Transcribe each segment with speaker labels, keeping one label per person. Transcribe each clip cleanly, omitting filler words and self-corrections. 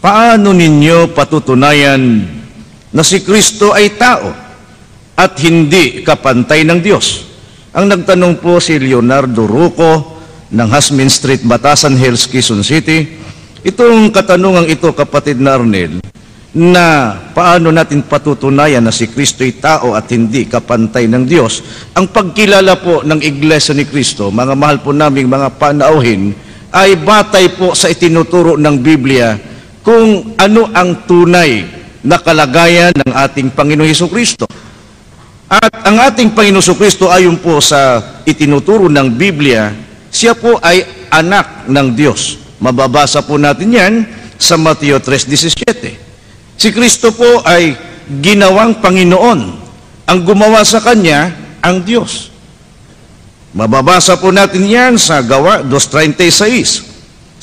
Speaker 1: paano ninyo patutunayan na si Kristo ay tao at hindi kapantay ng Diyos? Ang nagtanong po si Leonardo Ruco ng Hasmin Street, Batasan Hills, Quezon City. Itong katanungang ito, kapatid na Arnel, na paano natin patutunayan na si Kristo ay tao at hindi kapantay ng Diyos. Ang pagkilala po ng Iglesia ni Kristo, mga mahal po naming mga panauhin, ay batay po sa itinuturo ng Biblia kung ano ang tunay na kalagayan ng ating Panginoong Hesukristo. At ang ating Panginoong Hesukristo, ayon po sa itinuturo ng Biblia, siya po ay anak ng Diyos. Mababasa po natin yan sa Mateo 3:17. Si Kristo po ay ginawang Panginoon. Ang gumawa sa Kanya, ang Diyos. Mababasa po natin yan sa Gawa 2:36.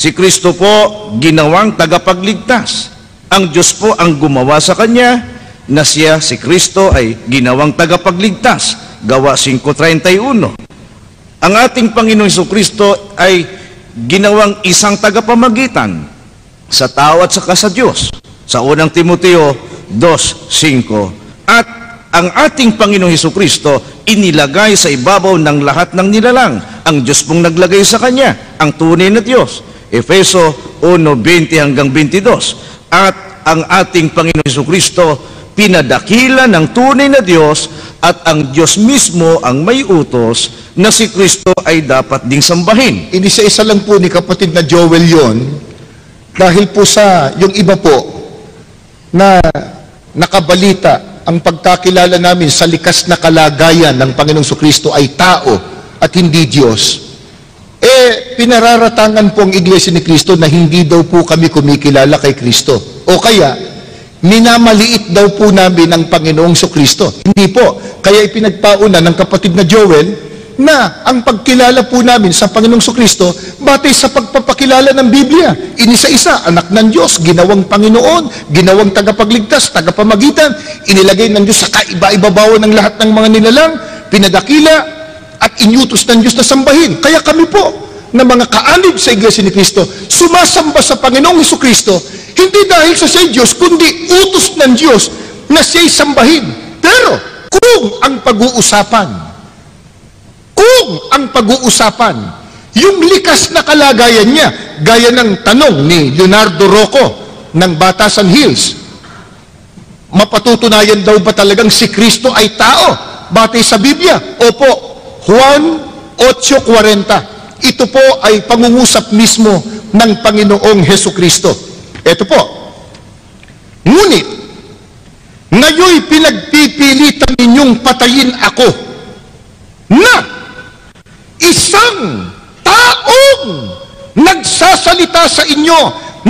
Speaker 1: Si Kristo po ginawang tagapagligtas. Ang Diyos po ang gumawa sa Kanya, na siya, si Kristo, ay ginawang tagapagligtas. Gawa 5:31. Ang ating Panginoong Hesukristo ay ginawang isang tagapamagitan sa tao at saka sa Diyos. Sa unang Timoteo 2:5. At ang ating Panginoong Hesukristo inilagay sa ibabaw ng lahat ng nilalang. Ang Diyos pong naglagay sa Kanya, ang tunay na Diyos. Efeso 1:20-22. At ang ating Panginoong Hesukristo pinadakila ng tunay na Diyos, at ang Diyos mismo ang may utos na si Kristo ay dapat ding sambahin.
Speaker 2: Inisa-isa lang po ni kapatid na Joel yon, dahil po sa yung iba po na nakabalita ang pagkakilala namin sa likas na kalagayan ng Panginoong Kristo ay tao at hindi Diyos. Pinararatangan po ang Iglesia ni Kristo na hindi daw po kami kumikilala kay Kristo. O kaya, minamaliit daw po namin ang Panginoong Kristo. Hindi po. Kaya ipinagpauna ng kapatid na Joel na ang pagkilala po namin sa Panginoong Kristo batay sa pagpapakilala ng Biblia. Inisa-isa, anak ng Diyos, ginawang Panginoon, ginawang tagapagligtas, tagapamagitan, inilagay ng Diyos sa kaiba-ibabawan ng lahat ng mga nilalang, pinadakila at inyutos ng Diyos na sambahin. Kaya kami po, na mga kaanib sa Iglesia ni Kristo, sumasamba sa Panginoong Kristo, hindi dahil sa siya'y Diyos, kundi utos ng Diyos na siya'y sambahin. Pero, kung ang pag-uusapan, yung likas na kalagayan niya, gaya ng tanong ni Leonardo Ruco ng Batasan Hills, mapatutunayan daw ba talagang si Kristo ay tao batay sa Biblia? Opo, Juan 8:40. Ito po ay pangungusap mismo ng Panginoong Hesukristo. Ito po. Ngunit, ngayoy pinagpipilitan ninyong patayin ako na isang taong nagsasalita sa inyo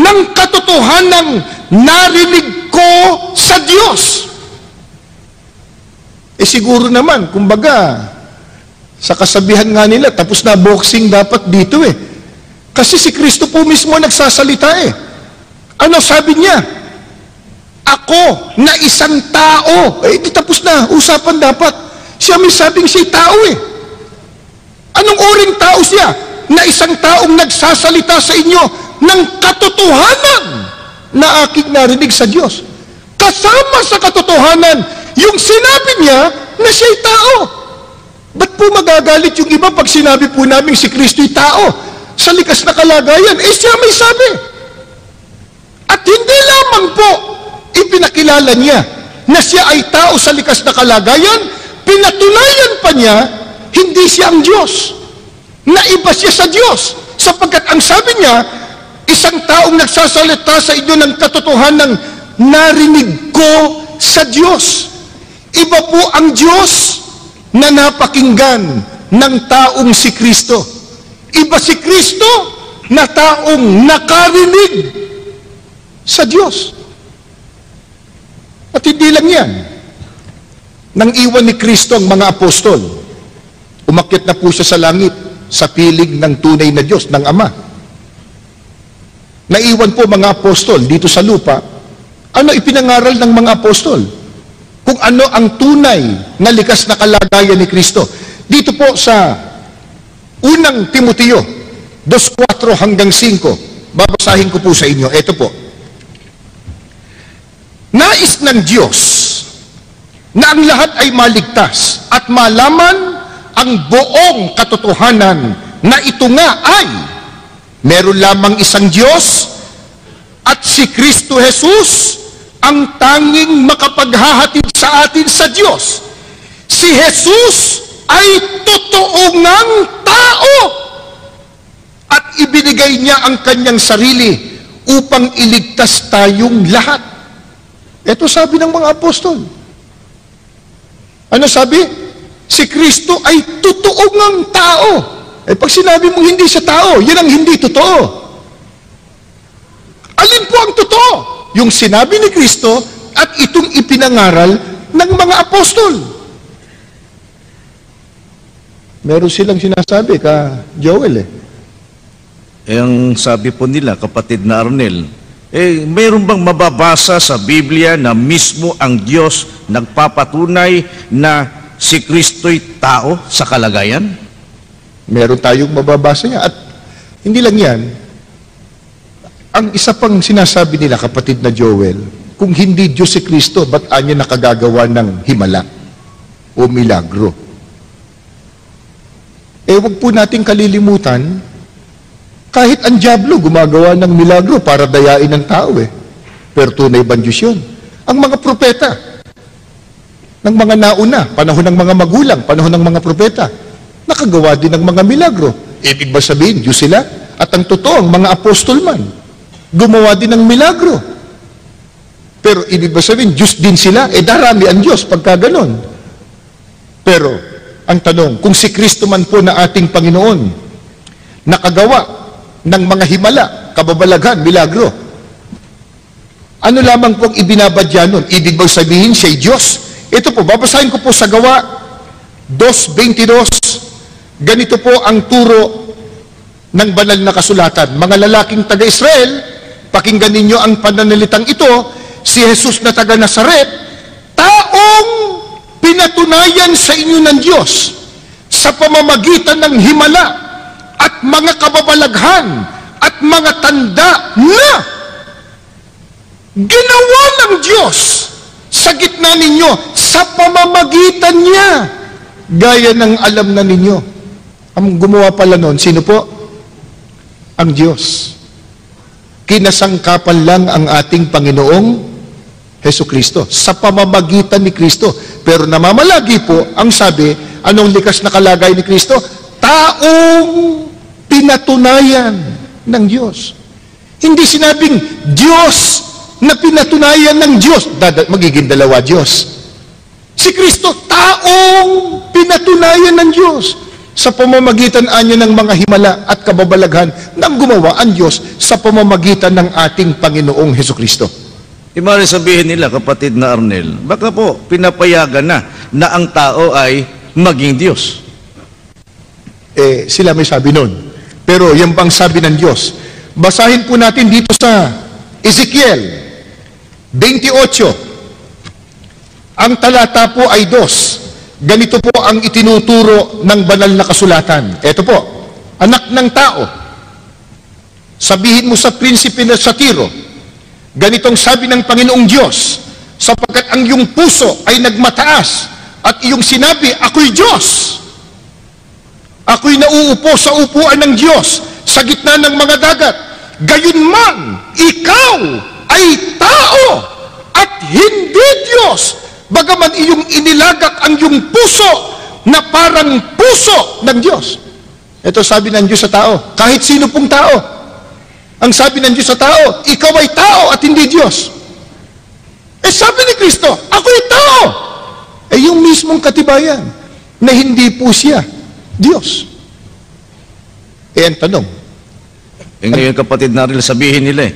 Speaker 2: ng katotohanang narinig ko sa Diyos. Siguro naman, kumbaga, sa kasabihan nga nila, tapos na boxing dapat dito Kasi si Kristo po mismo nagsasalita Ano sabi niya? Ako na isang tao. Di tapos na, usapan dapat. Siya may sabing siya tao Anong uring tao siya? Na isang taong nagsasalita sa inyo ng katotohanan na aking narinig sa Diyos. Kasama sa katotohanan, yung sinabi niya na siya'y tao. Ba't po magagalit yung iba pag sinabi po namin si Kristo'y tao? Sa likas na kalagayan, siya may sabi. At hindi lamang po ipinakilala niya na siya ay tao sa likas na kalagayan, pinatunayan pa niya, hindi siya ang Diyos. Naiba siya sa Diyos. Sapagkat ang sabi niya, isang taong nagsasalita sa inyo ng katotohanan narinig ko sa Diyos. Iba po ang Diyos na napakinggan ng taong si Kristo. Iba si Kristo na taong nakarinig sa Diyos. At hindi lang yan. Nang iwan ni Kristo ang mga apostol, umakyat na po siya sa langit sa piling ng tunay na Diyos, ng Ama. Naiwan po mga apostol dito sa lupa. Ano ipinangaral ng mga apostol? Kung ano ang tunay na likas na kalagayan ni Kristo. Dito po sa unang Timoteo 2:4-5, babasahin ko po sa inyo. Ito po. Nais ng Diyos na ang lahat ay maligtas at malaman ang buong katotohanan na ito nga ay meron lamang isang Diyos at si Kristo Jesus ang tanging makapaghahatid sa atin sa Diyos. Si Jesus ay totoo ngang tao at ibinigay niya ang kanyang sarili upang iligtas tayong lahat. Ito sabi ng mga apostol. Ano sabi? Si Kristo ay totoo ngang tao. Pag sinabi mong hindi siya tao, yan ang hindi totoo. Alin po ang totoo? Yung sinabi ni Kristo at itong ipinangaral ng mga apostol. Meron silang sinasabi ka Joel
Speaker 1: Ang sabi po nila, kapatid na Arnel, mayroon bang mababasa sa Biblia na mismo ang Diyos nagpapatunay na si Kristo'y tao sa kalagayan?
Speaker 2: Meron tayong mababasa niya. At hindi lang yan, ang isa pang sinasabi nila, kapatid na Joel, kung hindi Diyos si Kristo, ba't anya nakagagawa ng himala o milagro? Huwag po nating kalilimutan, kahit ang dyablo gumagawa ng milagro para dayain ng tao Pero tunay bang Diyos yun? Ang mga propeta, ng mga nauna, panahon ng mga magulang, panahon ng mga propeta, nakagawa din ng mga milagro. Ibig ba sabihin, Diyos sila? At ang totoo, ang mga apostol man, gumawa din ng milagro. Pero ibig ba sabihin, Diyos din sila? Darami ang Diyos pagka ganon. Pero, ang tanong, kung si Kristo man po na ating Panginoon, nakagawa ng mga himala, kababalaghan, milagro, ano lamang po ang ibinabadya nun? Ibig bang sabihin siya'y Diyos? Ito po, babasahin ko po sa Gawa 2:22. Ganito po ang turo ng banal na kasulatan. Mga lalaking taga-Israel, pakinggan ninyo ang pananalitang ito. Si Jesus na taga Nazaret, taong pinatunayan sa inyo ng Diyos sa pamamagitan ng himala at mga kababalaghan at mga tanda na ginawa ng Diyos sa gitna ninyo sa pamamagitan niya, gaya ng alam na ninyo. Ang gumawa pala nun, sino po? Ang Diyos. Kinasangkapan lang ang ating Panginoong Hesus Kristo sa pamamagitan ni Kristo. Pero namamalagi po, ang sabi, anong likas na kalagay ni Kristo? Taong pinatunayan ng Diyos. Hindi sinabing Diyos na pinatunayan ng Diyos. Magiging dalawa Diyos. Si Kristo, taong pinatunayan ng Diyos sa pamamagitan anya ng mga himala at kababalaghan ng gumawa ang Diyos sa pamamagitan ng ating Panginoong Hesus Kristo.
Speaker 1: Imari sabihin nila, kapatid na Arnel, baka po pinapayagan na ang tao ay maging Diyos.
Speaker 2: Sila may sabi nun. Pero yung bang sabi ng Diyos, basahin po natin dito sa Ezekiel 28. Ang talata po ay 2. Ganito po ang itinuturo ng banal na kasulatan. Ito po, anak ng tao, sabihin mo sa prinsipe na sa Tiro, ganitong sabi ng Panginoong Diyos, sapagkat ang iyong puso ay nagmataas at iyong sinabi, ako'y Diyos. Ako'y nauupo sa upuan ng Diyos sa gitna ng mga dagat. Gayunman, ikaw ay tao at hindi Diyos. Bagaman iyong inilagak ang iyong puso na parang puso ng Diyos. Ito sabi ng Diyos sa tao, kahit sino pong tao. Ang sabi ng Diyos sa tao, ikaw ay tao at hindi Diyos. Sabi ni Kristo, ako'y tao. Yung mismong katibayan na hindi po siya Diyos. Ang tanong.
Speaker 1: Ngayon, kapatid na rin, sabihin nila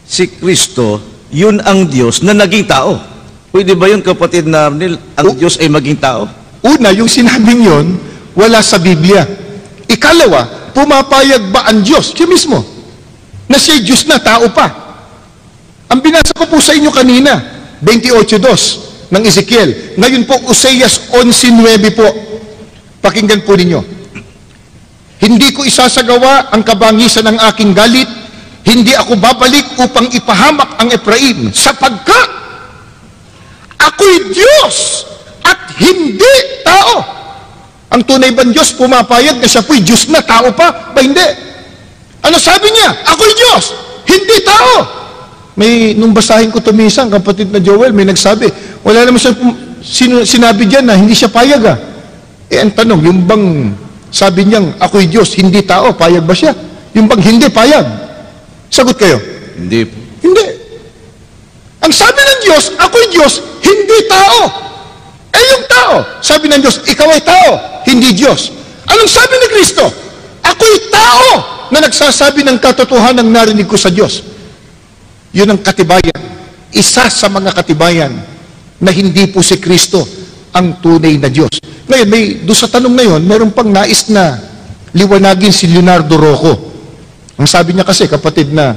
Speaker 1: si Kristo, yun ang Diyos na naging tao. Pwede ba yung kapatid na Arnel, ang Diyos ay maging tao?
Speaker 2: Una, yung sinabing yun, wala sa Biblia. Ikalawa, pumapayag ba ang Diyos, siya mismo, na siya Diyos na, tao pa? Ang binasa ko po sa inyo kanina, 28:2 ng Ezekiel. Ngayon po, Oseas 11:9 po. Pakinggan po ninyo. Hindi ko isasagawa ang kabangisan ng aking galit, hindi ako babalik upang ipahamak ang Ephraim, sapagkat Ako'y Diyos at hindi tao. Ang tunay bang Diyos pumapayag na siya po'y Diyos na, tao pa? Ba hindi? Ano sabi niya? Ako'y Diyos, hindi tao. Nung basahin ko tumisang, kapatid na Joel, may nagsabi, wala naman siya sinabi diyan na hindi siya payag ah. Ang tanong, yung bang sabi niyang ako'y Diyos, hindi tao, payag ba siya? Yung bang hindi payag? Sagot kayo.
Speaker 1: Hindi po.
Speaker 2: Hindi. Ang sabi ng Diyos, ako'y Diyos, hindi tao. Yung tao, sabi ng Diyos, ikaw ay tao, hindi Diyos. Anong sabi ni Kristo? Ako'y tao na nagsasabi ng katotohanan ng narinig ko sa Diyos. Yun ang katibayan. Isa sa mga katibayan na hindi po si Kristo ang tunay na Diyos. Ngayon, doon sa tanong na yun, meron pang nais na liwanagin si Leonardo Rocco. Ang sabi niya kasi, kapatid na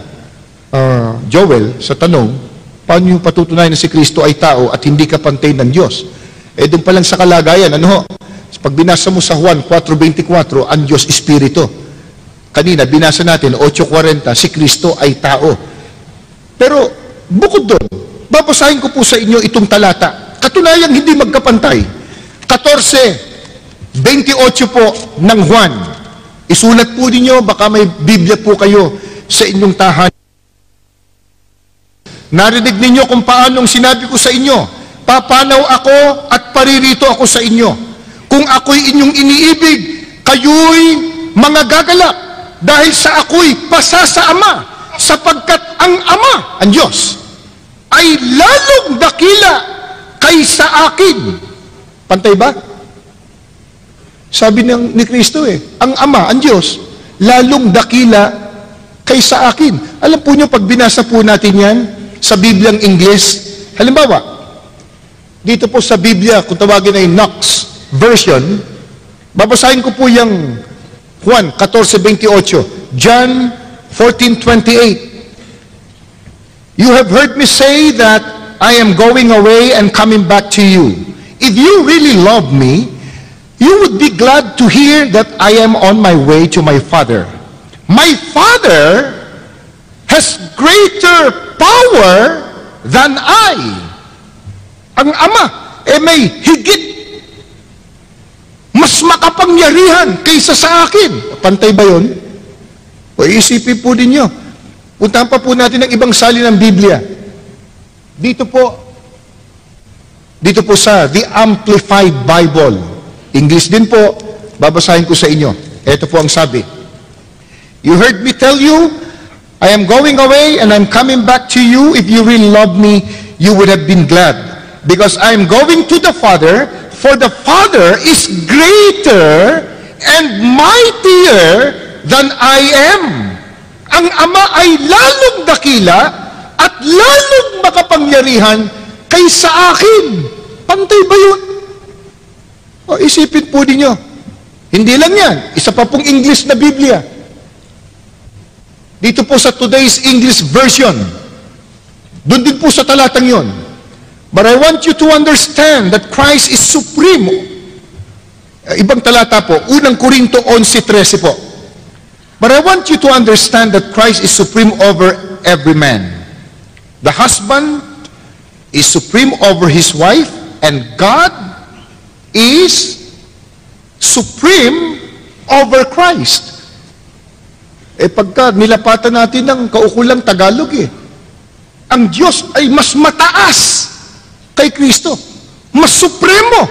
Speaker 2: Joel, sa tanong, paano yung patutunayan na si Kristo ay tao at hindi kapantay ng Diyos? Doon pa lang sa kalagayan, pag binasa mo sa Juan 4:24, ang Diyos Espiritu. Kanina, binasa natin, 8:40, si Kristo ay tao. Pero, bukod doon, babasahin ko po sa inyo itong talata. Katunayang hindi magkapantay. 14:28 po ng Juan. Isulat po ninyo, baka may Biblia po kayo sa inyong tahanan. Narinig ninyo kung paanong sinabi ko sa inyo, papanaw ako at paririto ako sa inyo. Kung ako'y inyong iniibig, kayo'y mga gagalak dahil sa ako'y pasa sa Ama, sapagkat ang Ama, ang Diyos, ay lalong dakila kaysa akin. Pantay ba? Sabi ni Kristo ang Ama, ang Diyos, lalong dakila kaysa akin. Alam po nyo, pag binasa po natin yan sa Bibliang Ingles, halimbawa, dito po sa Biblia, kung tawagin ay Knox version, babasahin ko po yung Juan 14:28, John 14:28. You have heard me say that I am going away and coming back to you. If you really love me, you would be glad to hear that I am on my way to my Father. My Father has greater power than I. Ang Ama, may higit, mas makapangyarihan kaysa sa akin. Pantay ba yun? O isipin po ninyo. Puntahan pa po natin ang ibang salin ng Biblia. Dito po sa The Amplified Bible. English din po, babasahin ko sa inyo. Ito po ang sabi. You heard me tell you, I am going away and I'm coming back to you. If you really love me, you would have been glad. Because I am going to the Father, for the Father is greater and mightier than I am. Ang Ama ay lalong dakila at lalong makapangyarihan kaysa akin. Pantay ba yun? O isipin po ninyo. Hindi lang yan. Isa pa pong English na Biblia. Dito po sa Today's English Version. Doon din po sa talatang yon. But I want you to understand that Christ is supreme. Ibang talata po, unang Korinto 11:13 po. But I want you to understand that Christ is supreme over every man. The husband is supreme over his wife, and God is supreme over Christ. Pagka nilapatan natin ng kaukulang Tagalog ang Diyos ay mas mataas kay Kristo, mas supremo,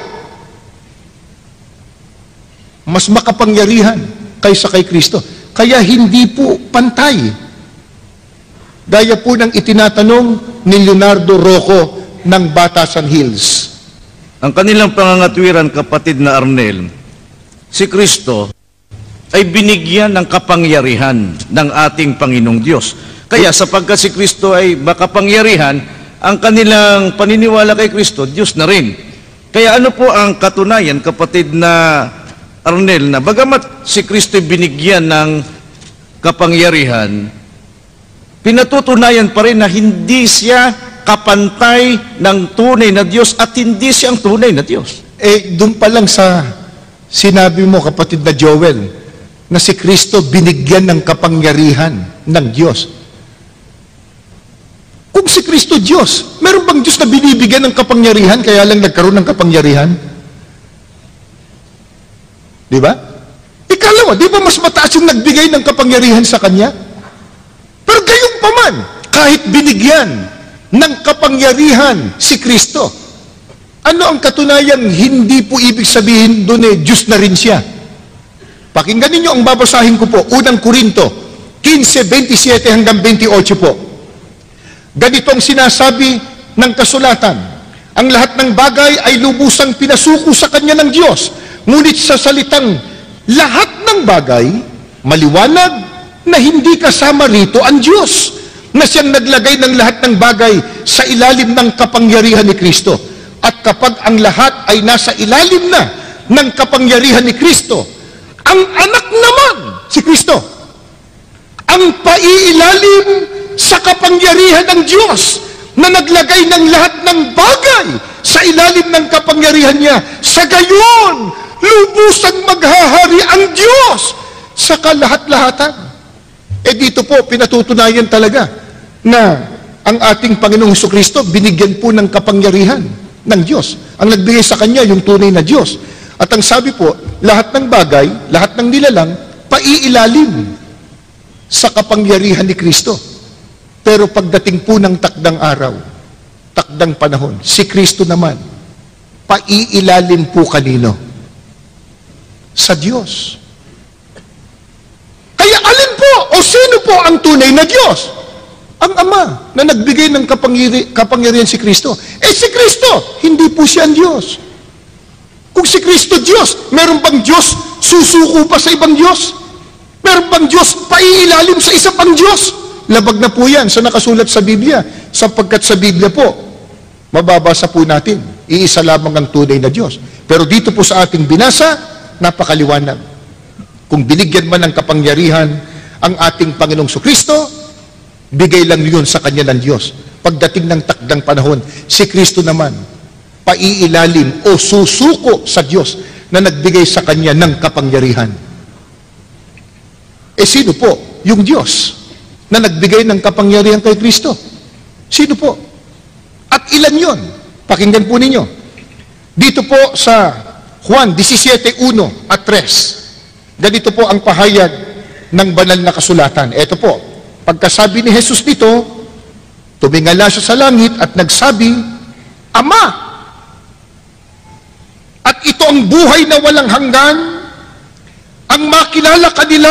Speaker 2: mas makapangyarihan kaysa kay Kristo. Kaya hindi po pantay. Gaya po ng itinatanong ni Leonardo Rocco ng Batasan Hills.
Speaker 1: Ang kanilang pangangatwiran, kapatid na Arnel, si Kristo ay binigyan ng kapangyarihan ng ating Panginoong Diyos. Kaya sapagkat si Kristo ay makapangyarihan, ang kanilang paniniwala kay Kristo, Diyos na rin. Kaya ano po ang katunayan, kapatid na Arnel, na bagamat si Kristo binigyan ng kapangyarihan, pinatutunayan pa rin na hindi siya kapantay ng tunay na Diyos at hindi siya ang tunay na Diyos.
Speaker 2: Doon pa lang sa sinabi mo, kapatid na Joel, na si Kristo binigyan ng kapangyarihan ng Diyos. Kung si Kristo Diyos, meron bang Diyos na binibigyan ng kapangyarihan kaya lang nagkaroon ng kapangyarihan? Di ba? Ikalawa, di ba mas mataas yung nagbigay ng kapangyarihan sa Kanya? Pero gayong paman, kahit binigyan ng kapangyarihan si Kristo, ano ang katunayan? Hindi po ibig sabihin doon Diyos na rin siya. Pakinggan ninyo ang babasahin ko po, unang Korinto 15:27 hanggang 28 po. Ganito ang sinasabi ng kasulatan: ang lahat ng bagay ay lubusang pinasuko sa Kanya ng Diyos, ngunit sa salitang lahat ng bagay, maliwanag na hindi kasama rito ang Diyos, na siyang naglagay ng lahat ng bagay sa ilalim ng kapangyarihan ni Kristo. At kapag ang lahat ay nasa ilalim na ng kapangyarihan ni Kristo, ang anak naman, si Kristo, ang paiilalim sa kapangyarihan ng Diyos na naglagay ng lahat ng bagay sa ilalim ng kapangyarihan niya. Sa gayon, lubusang maghahari ang Diyos sa kalahat-lahatan. Dito po, pinatutunayan talaga na ang ating Panginoong Jesucristo binigyan po ng kapangyarihan ng Diyos. Ang nagbigay sa Kanya, yung tunay na Diyos. At ang sabi po, lahat ng bagay, lahat ng nilalang, paiilalim sa kapangyarihan ni Kristo. Pero pagdating po ng takdang araw, takdang panahon, si Kristo naman, paiilalim po kanino? Sa Diyos. Kaya alin po o sino po ang tunay na Diyos? Ang Ama na nagbigay ng kapangyarihan si Kristo. Si Kristo, hindi po siya ang Diyos. Kung si Kristo Diyos, meron bang Diyos susuko pa sa ibang Diyos? Meron bang Diyos paiilalim sa isa pang Diyos? Labag na po yan sa nakasulat sa Biblia. Sapagkat sa Biblia po, mababasa po natin, iisa lamang ang tunay na Diyos. Pero dito po sa ating binasa, napakaliwanag. Kung binigyan man ng kapangyarihan ang ating Panginoong Jesucristo, bigay lang yun sa Kanya ng Diyos. Pagdating ng takdang panahon, si Kristo naman, paiilalim o susuko sa Diyos na nagbigay sa Kanya ng kapangyarihan. Sino po? Yung Diyos na nagbigay ng kapangyarihan kay Kristo. Sino po? At ilan yon? Pakinggan po ninyo. Dito po sa Juan 17:1 at 3, ganito po ang pahayag ng banal na kasulatan. Ito po, pagkasabi ni Jesus dito, tumingala siya sa langit at nagsabi, Ama! At ito ang buhay na walang hanggan, ang makilala kanila,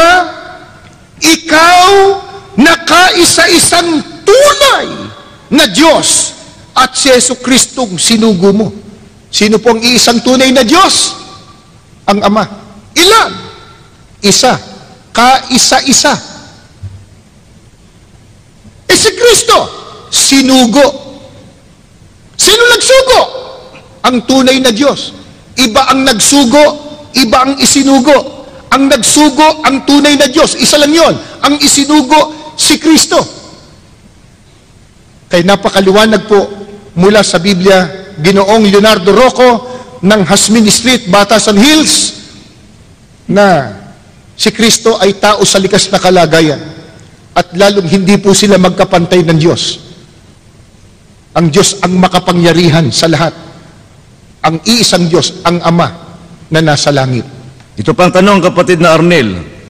Speaker 2: ikaw na kaisa-isang tunay na Diyos at si Jesucristong sinugo mo. Sino po ang iisang tunay na Diyos? Ang Ama. Ilan? Isa. Kaisa-isa. Si Kristo, sinugo. Sino nagsugo? Ang tunay na Diyos. Iba ang nagsugo, iba ang isinugo. Ang nagsugo, ang tunay na Diyos. Isa lang yon. Ang isinugo, si Kristo. Kaya napakaliwanag po mula sa Biblia, Ginoong Leonardo Rocco ng Hasmin Street, Batasan Hills, na si Kristo ay tao sa likas na kalagayan at lalong hindi po sila magkapantay ng Diyos. Ang Diyos ang makapangyarihan sa lahat. Ang iisang Diyos, ang Ama na nasa langit.
Speaker 1: Ito pang tanong, kapatid na Arnel.